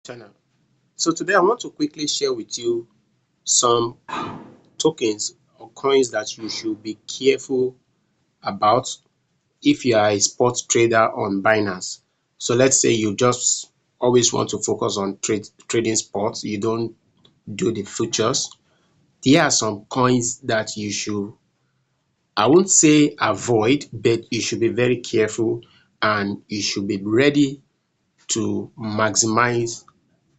Channel. So today I want to quickly share with you some tokens or coins that you should be careful about if you are a spot trader on Binance. So let's say you just always want to focus on trading spots, you don't do the futures. There are some coins that you should, I won't say avoid, but you should be very careful and you should be ready to maximize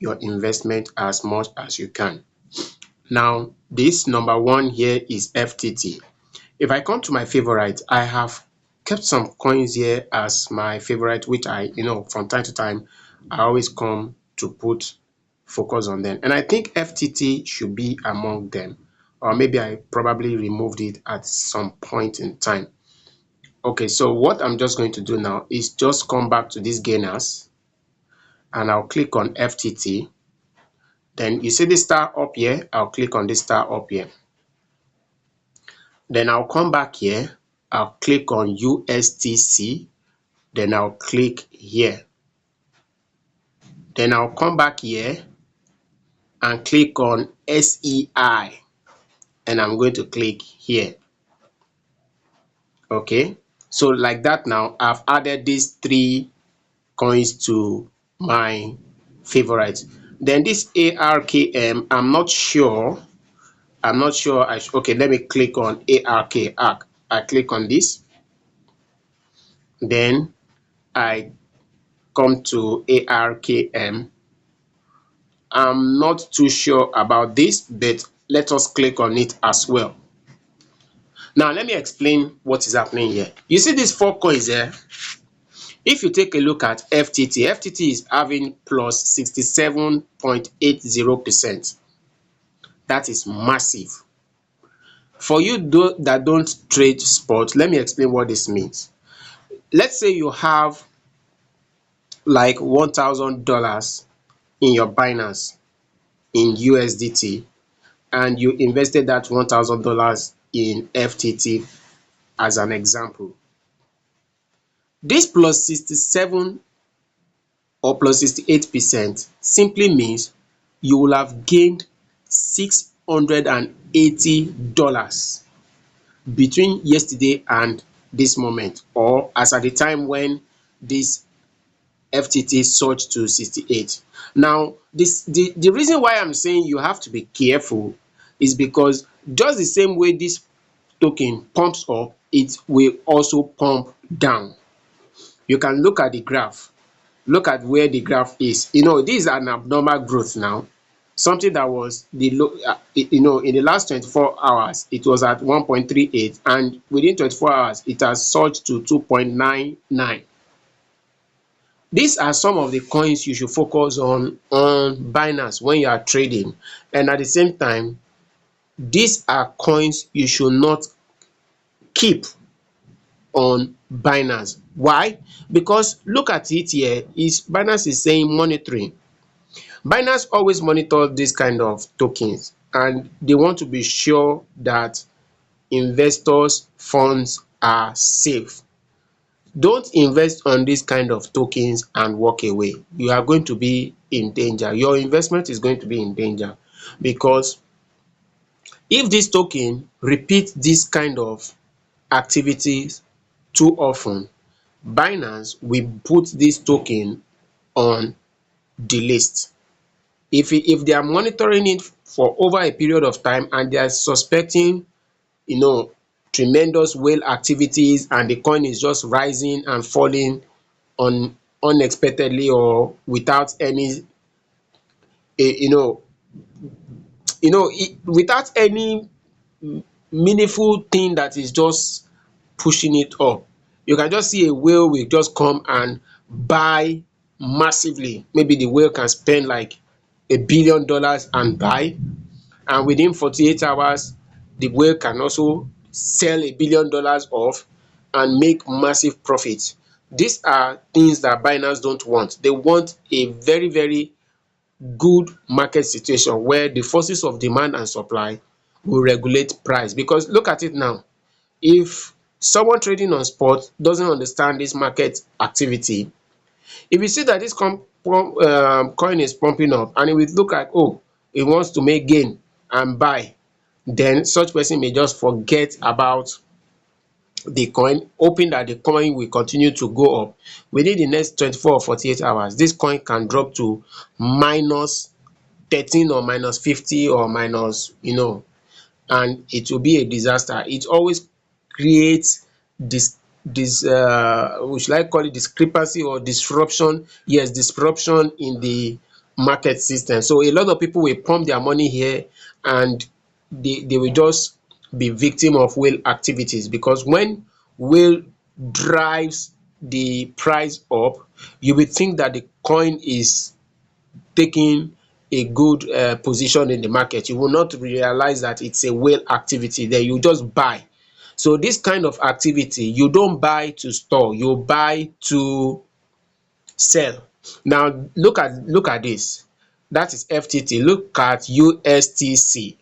your investment as much as you can. Now, this number one here is FTT. If I come to my favorite, I have kept some coins here as my favorite, which from time to time, I always come to put focus on them. And I think FTT should be among them. Or maybe I probably removed it at some point in time. Okay, so what I'm just going to do now is just come back to these gainers and I'll click on FTT. Then you see the star up here, I'll click on this star up here. Then I'll come back here, I'll click on USTC, then I'll click here. Then I'll come back here and click on SEI and I'm going to click here. Okay, so like that now I've added these three coins to my favorites. Then this ARKM, I'm not sure. Okay, let me click on ARK. I click on this, then I come to ARKM. I'm not too sure about this, but let us click on it as well. Now, let me explain what is happening here. You see these four coins here? If you take a look at FTT, FTT is having plus 67.80%. That is massive. For you that don't trade spot, let me explain what this means. Let's say you have like $1,000 in your Binance in USDT and you invested that $1,000 in FTT as an example. This plus 67 or plus 68% simply means you will have gained $680 between yesterday and this moment, or as at the time when this FTT surged to 68. Now, the reason why I'm saying you have to be careful is because just the same way this token pumps up, it will also pump down. You can look at the graph. Look at where the graph is. This is an abnormal growth now. Something that was the low, in the last 24 hours, it was at 1.38, and within 24 hours, it has surged to 2.99. These are some of the coins you should focus on Binance when you are trading. And at the same time, these are coins you should not keep on Binance. Why? Because look at it here, Binance is saying monitoring. Binance always monitor this kind of tokens and they want to be sure that investors' funds are safe. Don't invest on this kind of tokens and walk away. You are going to be in danger. Your investment is going to be in danger because if this token repeats this kind of activities too often, Binance will put this token on the list. If they are monitoring it for over a period of time and they are suspecting tremendous whale activities and the coin is just rising and falling unexpectedly or without any you know without any meaningful thing that is just pushing it up, you can just see a whale will just come and buy massively. Maybe the whale can spend like $1 billion and buy, and within 48 hours the whale can also sell $1 billion off and make massive profit. These are things that Binance don't want. They want a very, very good market situation where the forces of demand and supply will regulate price. Because look at it now, if someone trading on spot doesn't understand this market activity, If you see that this coin is pumping up and it will look like, oh, it wants to make gain and buy, then such person may just forget about the coin, hoping that the coin will continue to go up. Within the next 24 or 48 hours, this coin can drop to minus 13 or minus 50 or minus, and it will be a disaster. It always creates this we should like call it discrepancy or disruption. Yes, disruption in the market system. So a lot of people will pump their money here, and they will just be victim of whale activities, because when whale drives the price up, you will think that the coin is taking a good position in the market. You will not realize that it's a whale activity. Then you just buy. So this kind of activity, you don't buy to store, you buy to sell. Now look at this. That is FTT. Look at USTC.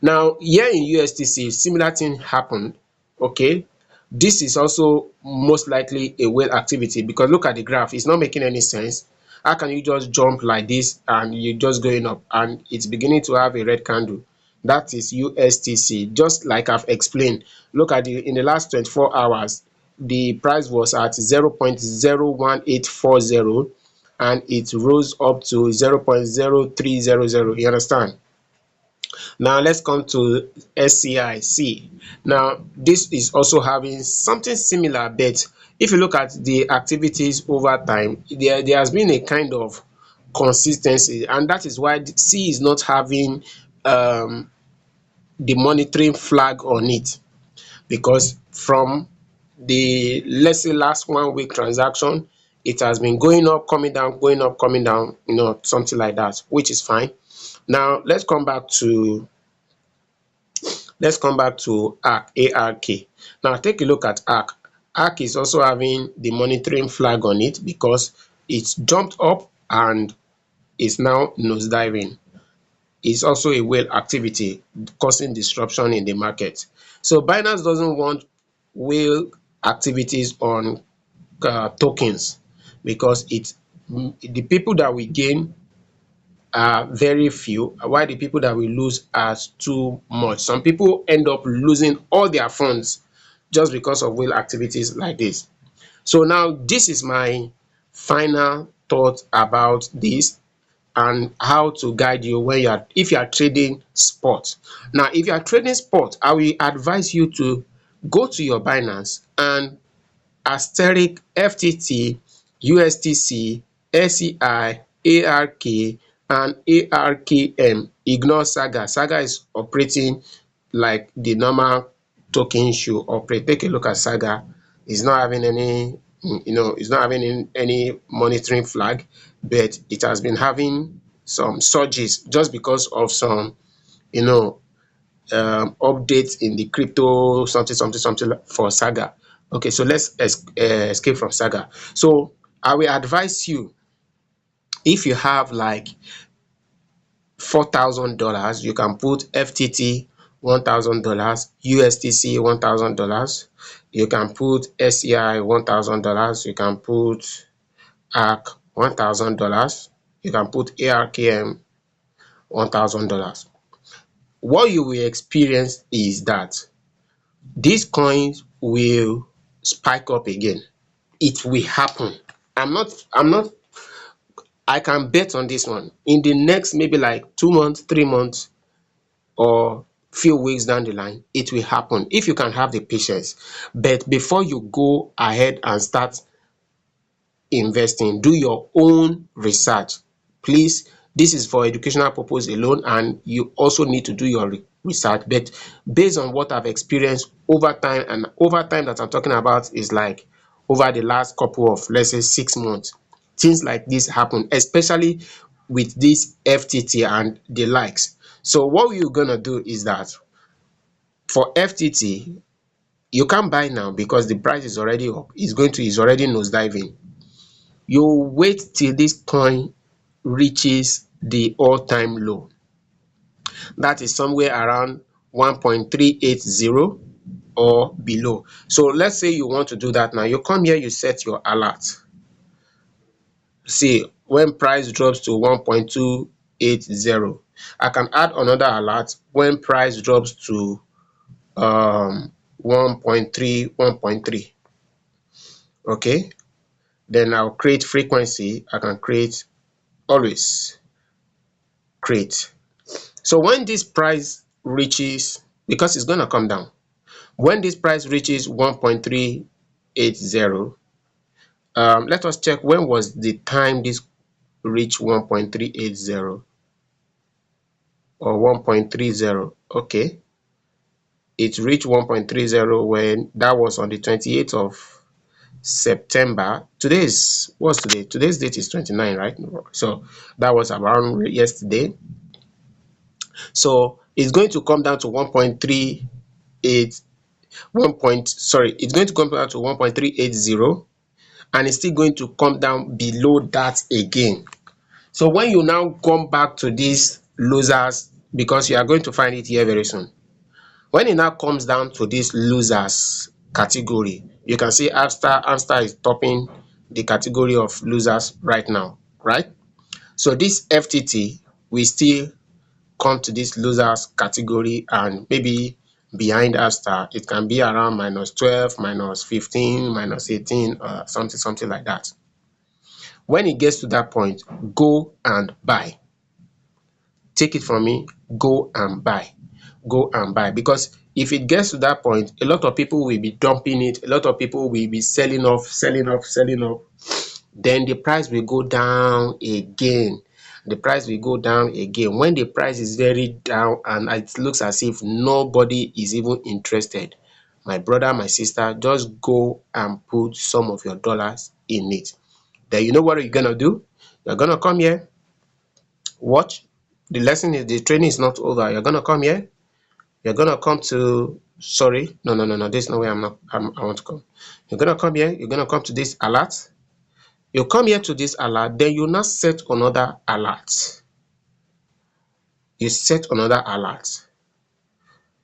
Now here in USTC, similar thing happened. Okay, this is also most likely a whale activity, because look at the graph, it's not making any sense. How can you just jump like this and you're just going up and it's beginning to have a red candle? That is USTC. Just like I've explained, look at in the last 24 hours, the price was at 0.01840 and it rose up to 0.0300. You understand? Now let's come to SCIC. Now this is also having something similar, but if you look at the activities over time, there has been a kind of consistency, and that is why the C is not having um the monitoring flag on it, because from the, let's say, last 1 week transaction, it has been going up, coming down, going up, coming down, something like that, which is fine. Now let's come back to ARK. Now take a look at ARK. ARK is also having the monitoring flag on it, because it's jumped up and is now nosediving. It's also a whale activity causing disruption in the market. So Binance doesn't want whale activities on tokens, because the people that we gain are very few, while the people that we lose are too much. Some people end up losing all their funds just because of whale activities like this. So now this is my final thought about this, and how to guide you when if you are trading spot. Now if you are trading spot, I will advise you to go to your Binance and asterisk FTT, USTC, SEI, ARK and ARKM. Ignore Saga. Saga is operating like the normal token should operate. Take a look at Saga. It's not having any monitoring flag, but it has been having some surges just because of some you know updates in the crypto something something something for Saga. Okay, so let's escape from Saga. So I will advise you, if you have like $4,000, you can put FTT $1,000, USDC $1,000, you can put SEI $1,000, you can put ARK $1,000, you can put ARKM $1,000. What you will experience is that these coins will spike up again. It will happen. I'm not I can bet on this one. In the next maybe like 2 months, 3 months, or few weeks down the line, it will happen if you can have the patience. But before you go ahead and start investing, do your own research. Please, this is for educational purpose alone, and you also need to do your research. But based on what I've experienced over time, and over time that I'm talking about is like over the last couple of, let's say, 6 months, things like this happen, especially with this FTT and the likes. So what you're gonna do is that for FTT, you can't buy now because the price is already up. It's already nosediving. You wait till this coin reaches the all-time low. That is somewhere around 1.380 or below. So let's say you want to do that now. You come here, you set your alert. see when price drops to 1.280, I can add another alert when price drops to 1.3. Okay, then I'll create frequency. I can create, always create. So when this price reaches, because it's going to come down, when this price reaches 1.380, let us check when was the time this reached 1.380 or 1.30. Okay, it reached 1.30 when that was on the 28th of September. What's today? Today's date is 29, right? So that was around yesterday. So it's going to come down to 1.38, it's going to come down to 1.380, and it's still going to come down below that again. So when you now come back to these losers, because you are going to find it here very soon, when it now comes down to this losers category, you can see Amstar is topping the category of losers right now, right? So this FTT will still come to this losers category, and maybe behind Amstar it can be around -12, -15, -18, something like that. When it gets to that point, go and buy. Take it from me, go and buy. Go and buy, because if it gets to that point, a lot of people will be dumping it, a lot of people will be selling off, then the price will go down again. When the price is very down and it looks as if nobody is even interested, my brother, my sister, just go and put some of your dollars in it. Then you know what you're gonna do? You're gonna come here, watch. The training is not over. You're gonna come here, you're gonna come to, sorry, no, this is not where I want to come. You're gonna come here, you're gonna come to this alert. You come here to this alert, then you now set another alert. You set another alert.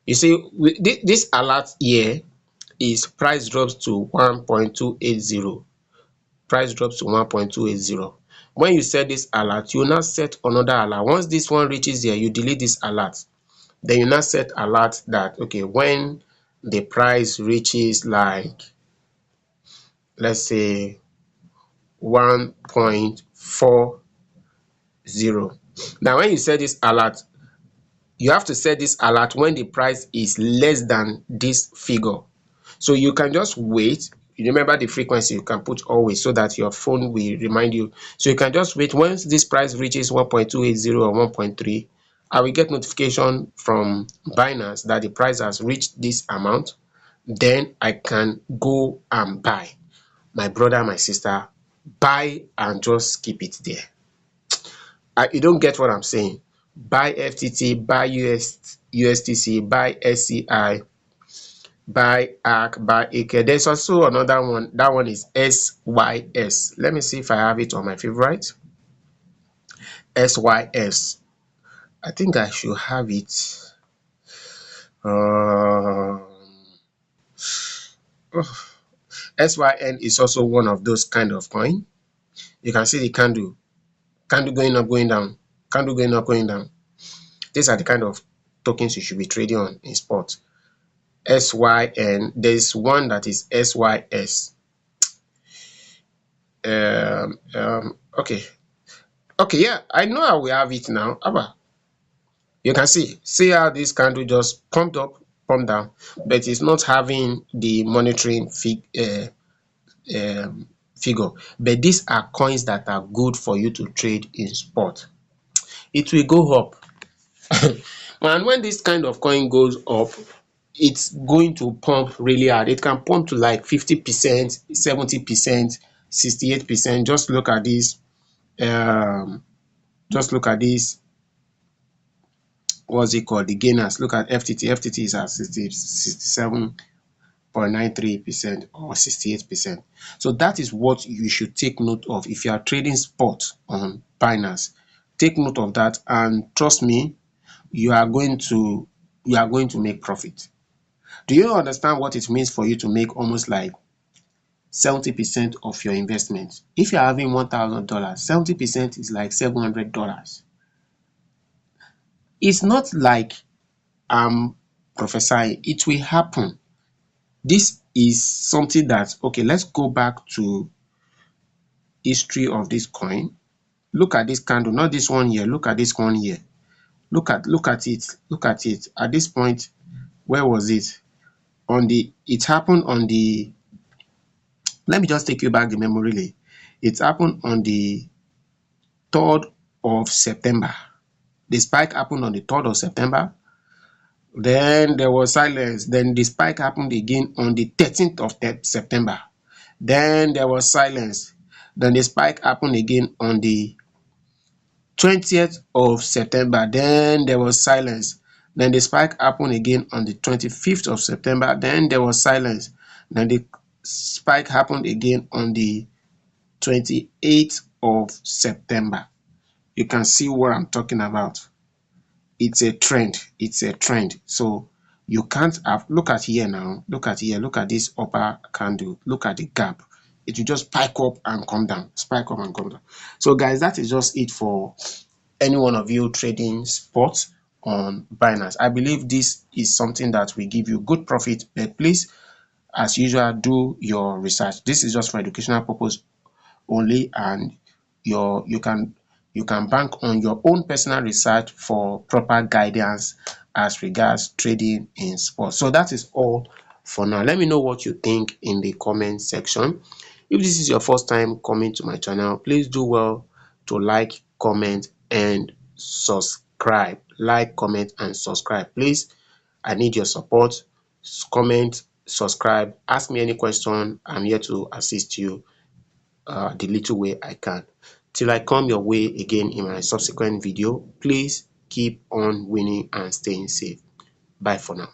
You see, this alert here is price drops to 1.280. Price drops to 1.280. When you set this alert, you now set another alert. Once this one reaches here, you delete this alert. Then you now set alert that, okay, when the price reaches, like, let's say 1.40. Now when you set this alert, you have to set this alert when the price is less than this figure. So you can just wait. You remember the frequency, you can put always, so that your phone will remind you. So you can just wait. Once this price reaches 1.280 or 1.3, I will get notification from Binance that the price has reached this amount. Then I can go and buy. My brother, my sister, buy and just keep it there. You don't get what I'm saying. Buy FTT, buy USTC, buy SCI, buy ARK, buy AK. There's also another one. That one is SYS. Let me see if I have it on my favorite. SYS. I think I should have it. SYN is also one of those kind of coin. You can see the candle going up, going down, candle going up, going down. These are the kind of tokens you should be trading on in spot. SYN. There's one that is SYS. Okay, yeah, I know I will have it now. You can see how this candle just pumped up, pumped down, but it's not having the monitoring figure. But these are coins that are good for you to trade in spot. It will go up. And when this kind of coin goes up, it's going to pump really hard. It can pump to like 50%, 70%, 68%. Just look at this. What's it called? The gainers. Look at FTT. FTT is at 67.93% or 68%. So that is what you should take note of if you are trading spot on Binance. Take note of that, and trust me, you are going to make profit. Do you understand what it means for you to make almost like 70% of your investment. If you're having $1,000, 70% is like $700. It's not like I'm prophesying, it will happen. This is something that, okay, let's go back to history of this coin. Look at this candle, not this one here. Look at this one here. Look at it. Look at it. At this point, where was it? It happened on the, let me just take you back the memory lane. It happened on the 3rd of September. The spike happened on the 3rd of September. Then there was silence. Then the spike happened again on the 13th of September. Then there was silence. Then the spike happened again on the 20th of September. Then there was silence. Then the spike happened again on the 25th of September. Then there was silence. Then the spike happened again on the 28th of September. You can see what I'm talking about. It's a trend. It's a trend. So you can't have, look at here now. Look at here. Look at this upper candle. Look at the gap. It will just spike up and come down. Spike up and come down. So guys, that is just it for any one of you trading sports on Binance. I believe this is something that will give you good profit, but please, as usual, do your research. This is just for educational purpose only, and you can bank on your own personal research for proper guidance as regards trading in sports. So that is all for now. Let me know what you think in the comment section. If this is your first time coming to my channel, please do well to like, comment, and subscribe. Like, comment, and subscribe. Please, I need your support. Comment, subscribe, ask me any question. I'm here to assist you the little way I can. Till I come your way again in my subsequent video, please keep on winning and staying safe. Bye for now.